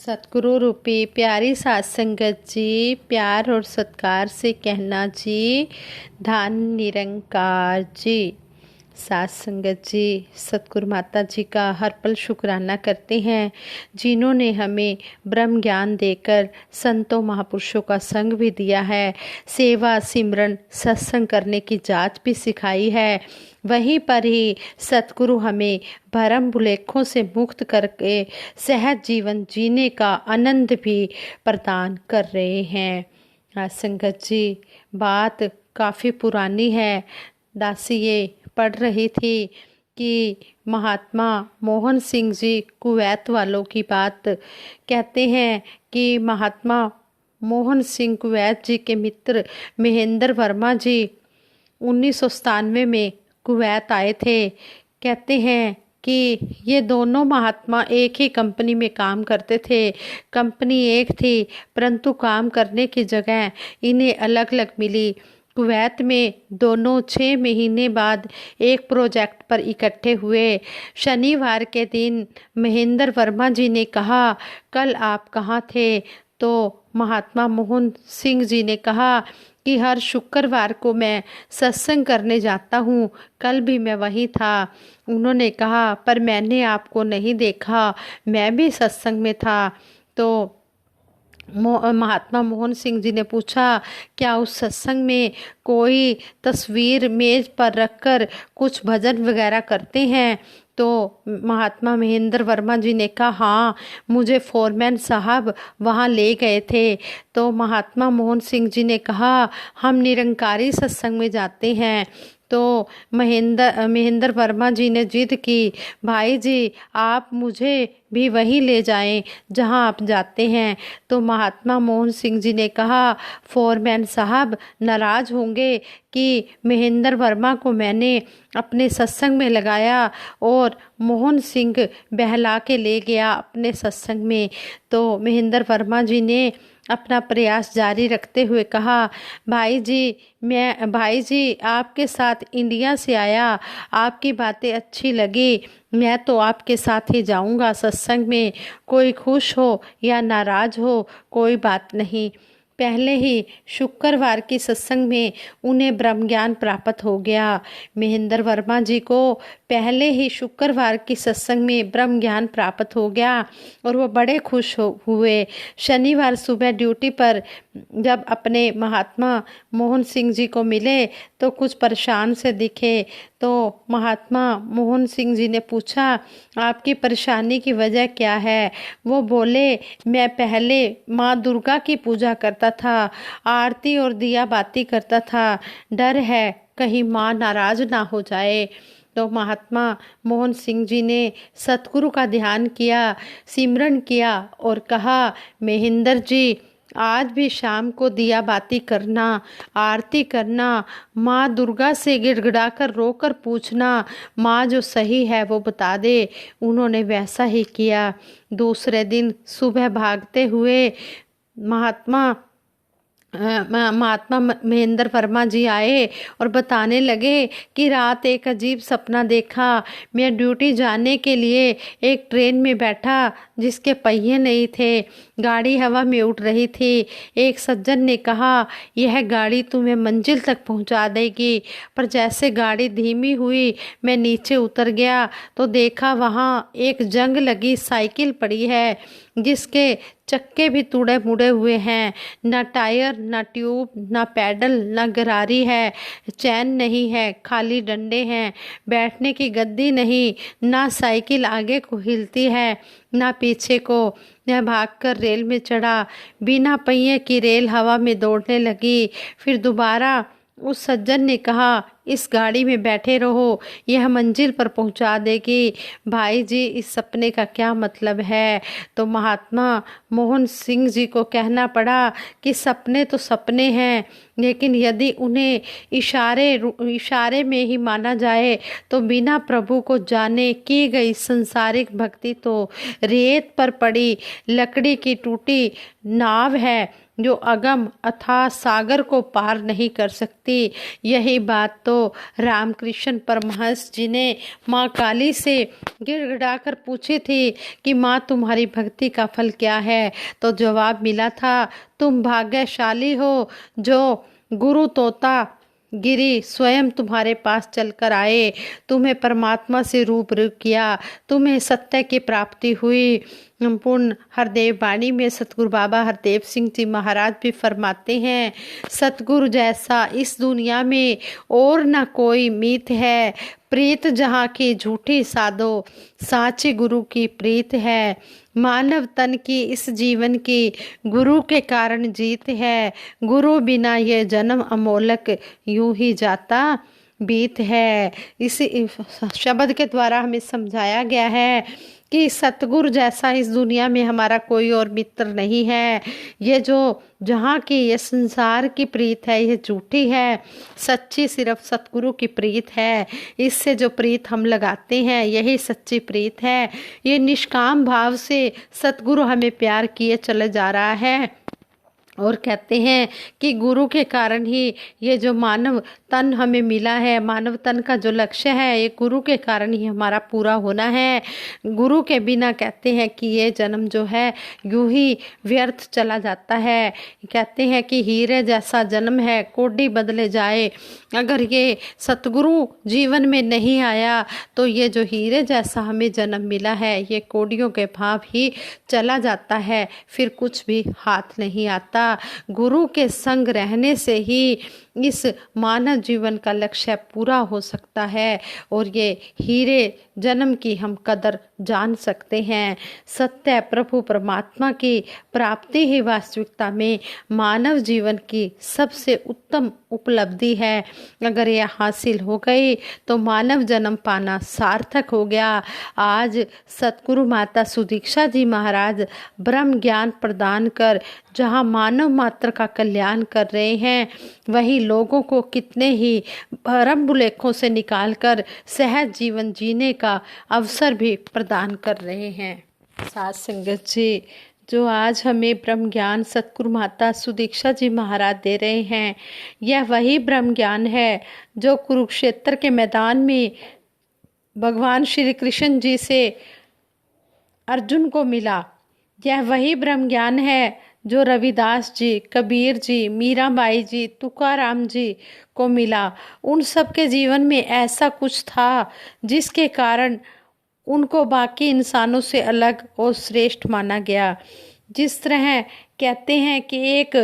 सतगुरु रूपी प्यारी सात संगत जी, प्यार और सत्कार से कहना जी, धन निरंकार जी। सात संगत जी, सतगुरु माता जी का हर पल शुक्राना करते हैं, जिन्होंने हमें ब्रह्म ज्ञान देकर संतों महापुरुषों का संग भी दिया है, सेवा सिमरन सत्संग करने की जाच भी सिखाई है। वहीं पर ही सतगुरु हमें भरम भुलेखों से मुक्त करके सहज जीवन जीने का आनंद भी प्रदान कर रहे हैं। संगत जी, बात काफ़ी पुरानी है। दासी ये पढ़ रही थी कि महात्मा मोहन सिंह जी कुवैत वालों की बात कहते हैं कि महात्मा मोहन सिंह कुवैत जी के मित्र महेंद्र वर्मा जी 1997 में कुवैत आए थे। कहते हैं कि ये दोनों महात्मा एक ही कंपनी में काम करते थे। कंपनी एक थी परंतु काम करने की जगह इन्हें अलग अलग मिली। कुवैत में दोनों 6 महीने बाद एक प्रोजेक्ट पर इकट्ठे हुए। शनिवार के दिन महेंद्र वर्मा जी ने कहा, कल आप कहाँ थे? तो महात्मा मोहन सिंह जी ने कहा कि हर शुक्रवार को मैं सत्संग करने जाता हूँ, कल भी मैं वहीं था। उन्होंने कहा, पर मैंने आपको नहीं देखा, मैं भी सत्संग में था। तो महात्मा मोहन सिंह जी ने पूछा, क्या उस सत्संग में कोई तस्वीर मेज पर रखकर कुछ भजन वगैरह करते हैं? तो महात्मा महेंद्र वर्मा जी ने कहा, हाँ, मुझे फोरमैन साहब वहाँ ले गए थे। तो महात्मा मोहन सिंह जी ने कहा, हम निरंकारी सत्संग में जाते हैं। तो महेंद्र वर्मा जी ने जिद की, भाई जी आप मुझे भी वहीं ले जाएं जहां आप जाते हैं। तो महात्मा मोहन सिंह जी ने कहा, फोरमैन साहब नाराज़ होंगे कि महेंद्र वर्मा को मैंने अपने सत्संग में लगाया और मोहन सिंह बहला के ले गया अपने सत्संग में। तो महेंद्र वर्मा जी ने अपना प्रयास जारी रखते हुए कहा, भाई जी आपके साथ इंडिया से आया, आपकी बातें अच्छी लगी, मैं तो आपके साथ ही जाऊंगा सत्संग में। कोई खुश हो या नाराज हो कोई बात नहीं। पहले ही शुक्रवार की सत्संग में उन्हें ब्रह्म ज्ञान प्राप्त हो गया। महेंद्र वर्मा जी को पहले ही शुक्रवार की सत्संग में ब्रह्म ज्ञान प्राप्त हो गया और वो बड़े खुश हुए। शनिवार सुबह ड्यूटी पर जब अपने महात्मा मोहन सिंह जी को मिले तो कुछ परेशान से दिखे। तो महात्मा मोहन सिंह जी ने पूछा, आपकी परेशानी की वजह क्या है? वो बोले, मैं पहले माँ दुर्गा की पूजा करता था, आरती और दिया बाती करता था, डर है कहीं माँ नाराज ना हो जाए। तो महात्मा मोहन सिंह जी ने सतगुरु का ध्यान किया, सिमरन किया और कहा, महेंद्र जी आज भी शाम को दिया बाती करना, आरती करना, माँ दुर्गा से गिड़गिड़ा कर रोकर पूछना, माँ जो सही है वो बता दे। उन्होंने वैसा ही किया। दूसरे दिन सुबह भागते हुए महात्मा महेंद्र वर्मा जी आए और बताने लगे कि रात एक अजीब सपना देखा। मैं ड्यूटी जाने के लिए एक ट्रेन में बैठा जिसके पहिए नहीं थे, गाड़ी हवा में उड़ रही थी। एक सज्जन ने कहा, यह गाड़ी तुम्हें मंजिल तक पहुंचा देगी। पर जैसे गाड़ी धीमी हुई मैं नीचे उतर गया तो देखा वहाँ एक जंग लगी साइकिल पड़ी है जिसके चक्के भी टूटे मुड़े हुए हैं, ना टायर ना ट्यूब ना पैडल ना गरारी है, चैन नहीं है, खाली डंडे हैं, बैठने की गद्दी नहीं, ना साइकिल आगे को हिलती है ना पीछे को। यह भागकर रेल में चढ़ा, बिना पहिए की रेल हवा में दौड़ने लगी। फिर दोबारा उस सज्जन ने कहा, इस गाड़ी में बैठे रहो, यह मंजिल पर पहुंचा देगी। भाई जी इस सपने का क्या मतलब है? तो महात्मा मोहन सिंह जी को कहना पड़ा कि सपने तो सपने हैं, लेकिन यदि उन्हें इशारे में ही माना जाए तो बिना प्रभु को जाने की गई संसारिक भक्ति तो रेत पर पड़ी लकड़ी की टूटी नाव है जो अगम अथाह सागर को पार नहीं कर सकती। यही बात तो तो रामकृष्ण परमहंस जी ने माँ काली से गिड़गिड़ाकर पूछे थे कि माँ तुम्हारी भक्ति का फल क्या है। तो जवाब मिला था, तुम भाग्यशाली हो जो गुरु तोता गिरी स्वयं तुम्हारे पास चलकर आए, तुम्हें परमात्मा से रूबरू किया, तुम्हें सत्य की प्राप्ति हुई। पूर्ण हरदेव वाणी में सतगुरु बाबा हरदेव सिंह जी महाराज भी फरमाते हैं, सतगुरु जैसा इस दुनिया में और न कोई मीत है, प्रीत जहाँ की झूठी साधो, साचे गुरु की प्रीत है। मानव तन की इस जीवन की गुरु के कारण जीत है, गुरु बिना ये जन्म अमोलक यूं ही जाता बीत है। इसी शब्द के द्वारा हमें समझाया गया है कि सतगुरु जैसा इस दुनिया में हमारा कोई और मित्र नहीं है। ये जो जहाँ की ये संसार की प्रीत है ये झूठी है, सच्ची सिर्फ सतगुरु की प्रीत है। इससे जो प्रीत हम लगाते हैं यही सच्ची प्रीत है। ये निष्काम भाव से सतगुरु हमें प्यार किए चले जा रहा है और कहते हैं कि गुरु के कारण ही ये जो मानव तन हमें मिला है, मानव तन का जो लक्ष्य है ये गुरु के कारण ही हमारा पूरा होना है। गुरु के बिना कहते हैं कि ये जन्म जो है यूं ही व्यर्थ चला जाता है। कहते हैं कि हीरे जैसा जन्म है कोडी बदले जाए। अगर ये सतगुरु जीवन में नहीं आया तो ये जो हीरे जैसा हमें जन्म मिला है ये कोडियों के भाव ही चला जाता है, फिर कुछ भी हाथ नहीं आता। गुरु के संग रहने से ही इस मानव जीवन का लक्ष्य पूरा हो सकता है और ये हीरे जन्म की हम कदर जान सकते हैं। सत्य प्रभु परमात्मा की प्राप्ति ही वास्तविकता में मानव जीवन की सबसे उत्तम उपलब्धि है। अगर यह हासिल हो गई तो मानव जन्म पाना सार्थक हो गया। आज सतगुरु माता सुदीक्षा जी महाराज ब्रह्म ज्ञान प्रदान कर जहाँ मानव मात्र का कल्याण कर रहे हैं, वही लोगों को कितने ही भरम बुलेखों से निकालकर सहज जीवन जीने का अवसर भी प्रदान कर रहे हैं। साथ संगत जी, जो आज हमें ब्रह्म ज्ञान सतगुरु माता सुदीक्षा जी महाराज दे रहे हैं, यह वही ब्रह्म ज्ञान है जो कुरुक्षेत्र के मैदान में भगवान श्री कृष्ण जी से अर्जुन को मिला। यह वही ब्रह्म ज्ञान है जो रविदास जी, कबीर जी, मीराबाई जी, तुकाराम जी को मिला। उन सब के जीवन में ऐसा कुछ था जिसके कारण उनको बाकी इंसानों से अलग और श्रेष्ठ माना गया। जिस तरह कहते हैं कि एक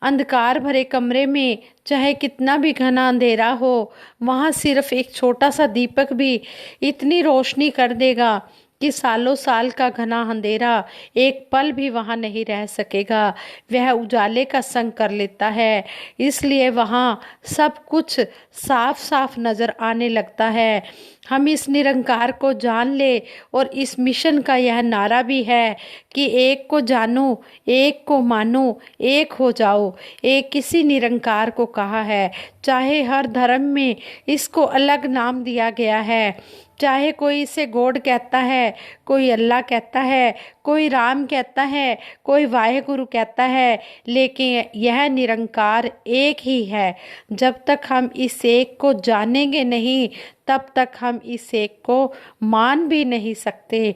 अंधकार भरे कमरे में चाहे कितना भी घना अंधेरा हो, वहाँ सिर्फ एक छोटा सा दीपक भी इतनी रोशनी कर देगा कि सालों साल का घना अंधेरा एक पल भी वहाँ नहीं रह सकेगा। वह उजाले का संग कर लेता है, इसलिए वहाँ सब कुछ साफ साफ नज़र आने लगता है। हम इस निरंकार को जान ले और इस मिशन का यह नारा भी है कि एक को जानो, एक को मानो, एक हो जाओ। एक किसी निरंकार को कहा है, चाहे हर धर्म में इसको अलग नाम दिया गया है। चाहे कोई इसे गॉड कहता है, कोई अल्लाह कहता है, कोई राम कहता है, कोई वाहेगुरु कहता है, लेकिन यह निरंकार एक ही है। जब तक हम इस एक को जानेंगे नहीं तब तक हम इस एक को मान भी नहीं सकते।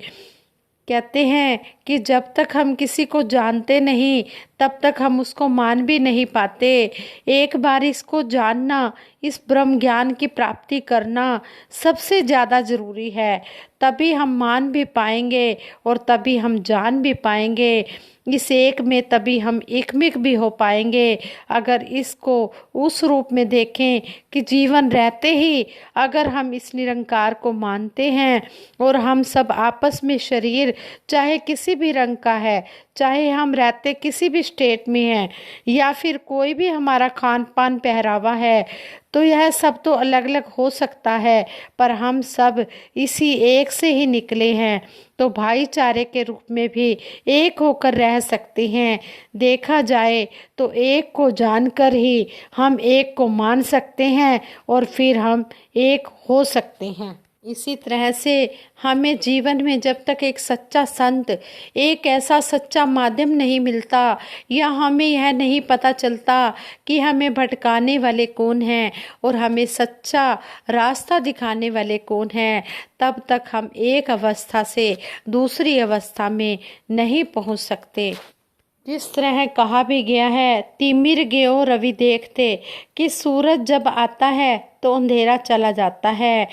कहते हैं कि जब तक हम किसी को जानते नहीं तब तक हम उसको मान भी नहीं पाते। एक बार इसको जानना, इस ब्रह्म ज्ञान की प्राप्ति करना सबसे ज़्यादा ज़रूरी है। तभी हम मान भी पाएंगे और तभी हम जान भी पाएंगे। इस एक में तभी हम एकमिक भी हो पाएंगे। अगर इसको उस रूप में देखें कि जीवन रहते ही अगर हम इस निरंकार को मानते हैं और हम सब आपस में शरीर चाहे किसी भी रंग का है, चाहे हम रहते किसी भी स्टेट में हैं या फिर कोई भी हमारा खान पान पहरावा है, तो यह सब तो अलग अलग हो सकता है, पर हम सब इसी एक से ही निकले हैं, तो भाईचारे के रूप में भी एक होकर रह सकते हैं। देखा जाए तो एक को जानकर ही हम एक को मान सकते हैं और फिर हम एक हो सकते हैं। इसी तरह से हमें जीवन में जब तक एक सच्चा संत, एक ऐसा सच्चा माध्यम नहीं मिलता, या हमें यह नहीं पता चलता कि हमें भटकाने वाले कौन हैं और हमें सच्चा रास्ता दिखाने वाले कौन हैं, तब तक हम एक अवस्था से दूसरी अवस्था में नहीं पहुंच सकते। जिस तरह कहा भी गया है, तिमिर गयो रवि देखते, कि सूरज जब आता है तो अंधेरा चला जाता है।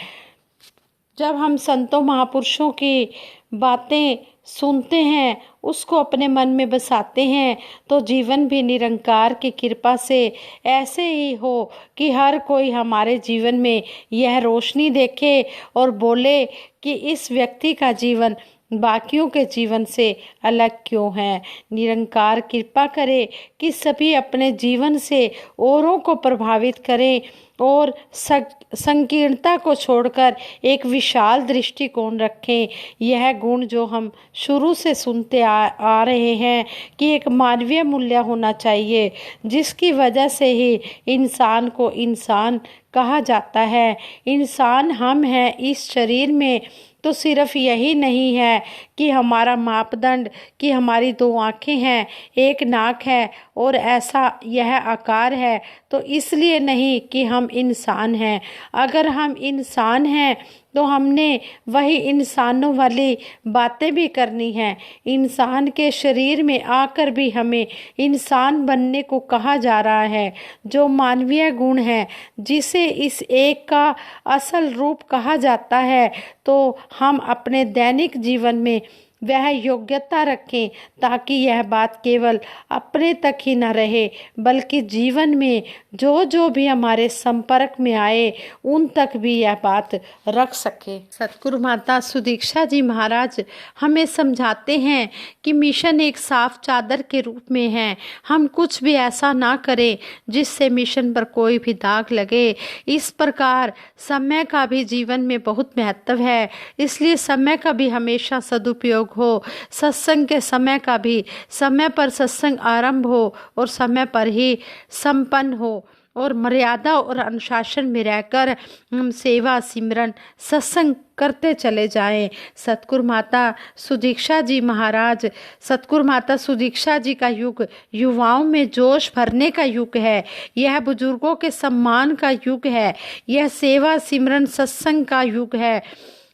जब हम संतों महापुरुषों की बातें सुनते हैं, उसको अपने मन में बसाते हैं, तो जीवन भी निरंकार की कृपा से ऐसे ही हो कि हर कोई हमारे जीवन में यह रोशनी देखे और बोले कि इस व्यक्ति का जीवन बाकियों के जीवन से अलग क्यों है। निरंकार कृपा करे कि सभी अपने जीवन से औरों को प्रभावित करें और संकीर्णता को छोड़कर एक विशाल दृष्टिकोण रखें। यह गुण जो हम शुरू से सुनते आ रहे हैं कि एक मानवीय मूल्य होना चाहिए, जिसकी वजह से ही इंसान को इंसान कहा जाता है। इंसान हम हैं इस शरीर में, तो सिर्फ यही नहीं है कि हमारा मापदंड कि हमारी 2 आँखें हैं, एक नाक है और ऐसा यह आकार है, तो इसलिए नहीं कि हम इंसान हैं। अगर हम इंसान हैं तो हमने वही इंसानों वाली बातें भी करनी हैं। इंसान के शरीर में आकर भी हमें इंसान बनने को कहा जा रहा है। जो मानवीय गुण है, जिसे इस एक का असल रूप कहा जाता है, तो हम अपने दैनिक जीवन में वह योग्यता रखें, ताकि यह बात केवल अपने तक ही न रहे, बल्कि जीवन में जो जो भी हमारे संपर्क में आए उन तक भी यह बात रख सके। सतगुरु माता सुदीक्षा जी महाराज हमें समझाते हैं कि मिशन एक साफ चादर के रूप में है। हम कुछ भी ऐसा ना करें जिससे मिशन पर कोई भी दाग लगे। इस प्रकार समय का भी जीवन में बहुत महत्व है, इसलिए समय का भी हमेशा सदुपयोग हो। सत्संग के समय का भी समय पर सत्संग आरंभ हो और समय पर ही संपन्न हो, और मर्यादा और अनुशासन में रहकर हम सेवा सिमरन सत्संग करते चले जाएं। सतगुरु माता सुदीक्षा जी महाराज, सतगुरु माता सुदीक्षा जी का युग युवाओं में जोश भरने का युग है। यह बुजुर्गों के सम्मान का युग है। यह सेवा सिमरन सत्संग का युग है।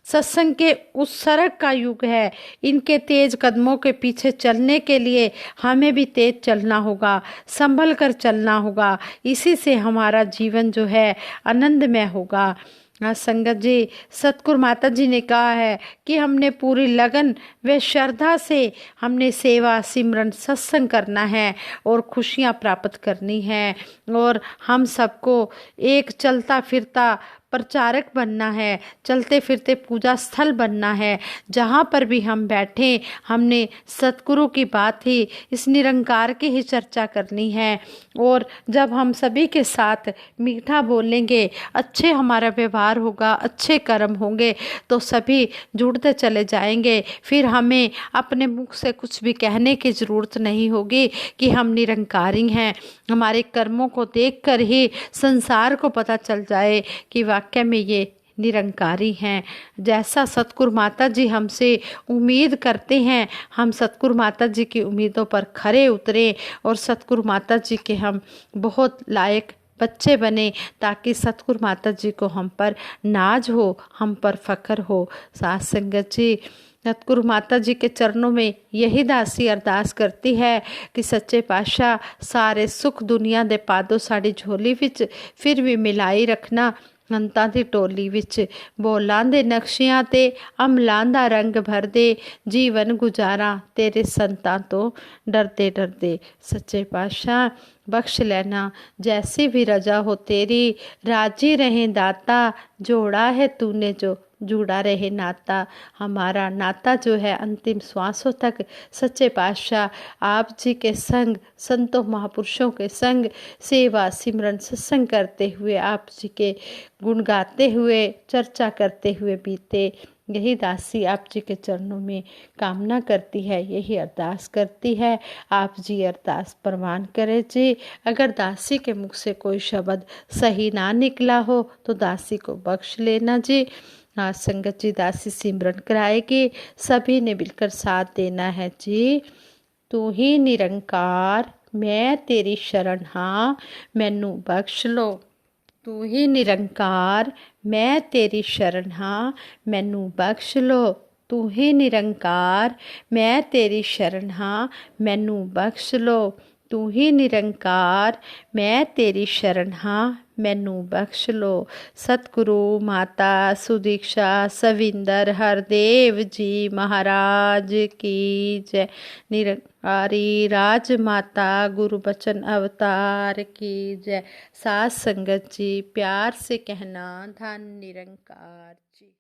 सत्संग के उत्सर्ग का युग है। इनके तेज कदमों के पीछे चलने के लिए हमें भी तेज चलना होगा, संभल कर चलना होगा। इसी से हमारा जीवन जो है आनंदमय होगा। संगत जी, सतगुरु माता जी ने कहा है कि हमने पूरी लगन व श्रद्धा से हमने सेवा सिमरन सत्संग करना है और खुशियाँ प्राप्त करनी है, और हम सबको एक चलता फिरता प्रचारक बनना है, चलते फिरते पूजा स्थल बनना है। जहाँ पर भी हम बैठें, हमने सतगुरु की बात ही, इस निरंकार की ही चर्चा करनी है। और जब हम सभी के साथ मीठा बोलेंगे, अच्छे हमारा व्यवहार होगा, अच्छे कर्म होंगे, तो सभी जुड़ते चले जाएंगे। फिर हमें अपने मुख से कुछ भी कहने की ज़रूरत नहीं होगी कि हम निरंकारी हैं। हमारे कर्मों को देखकर ही संसार को पता चल जाए कि वाकई में ये निरंकारी हैं। जैसा सतगुरु माता जी हमसे उम्मीद करते हैं, हम सतगुरु माता जी की उम्मीदों पर खरे उतरें और सतगुरु माता जी के हम बहुत लायक बच्चे बने, ताकि सतगुरु माता जी को हम पर नाज हो, हम पर फख्र हो। साथ संगत जी, सतगुरु माता जी के चरणों में यही दासी अरदास करती है कि सच्चे पातशाह सारे सुख दुनिया दे पादो साड़ी झोली विच, फिर भी मिलाई रखना हंतां दी टोली विच। बोलां दे नक्शियां ते अमलां दा रंग भर दे, जीवन गुजारा तेरे संतां तो डरदे डरदे। सच्चे पातशाह बख्श लेना जैसी भी रजा हो तेरी, राजी रहे दाता, जोड़ा है तूने जो जुड़ा रहे नाता। हमारा नाता जो है अंतिम श्वासों तक सच्चे पातशाह आप जी के संग, संतों महापुरुषों के संग सेवा सिमरन सत्संग करते हुए, आप जी के गुण गाते हुए, चर्चा करते हुए बीते। यही दासी आप जी के चरणों में कामना करती है, यही अरदास करती है। आप जी अरदास प्रवान करें जी। अगर दासी के मुख से कोई शब्द सही ना निकला हो तो दासी को बख्श लेना जी। आज संगत जी दासी सिमरन कराएगी, सभी ने मिलकर साथ देना है जी। तू ही निरंकार मैं तेरी शरण हाँ, मैनू बख्श लो। तू ही निरंकार मैं तेरी शरण हाँ, मैनू बख्श लो। तू ही निरंकार मैं तेरी शरण हाँ, मैनू बख्श लो। तू ही निरंकार मैं तेरी शरण हाँ, मैनू बख्श लो। सतगुरु माता सुदीक्षा सविंदर हरदेव जी महाराज की जय। निरंकारी राज माता गुरु बचन अवतार की जय। साथ संगत जी प्यार से कहना धन निरंकार जी।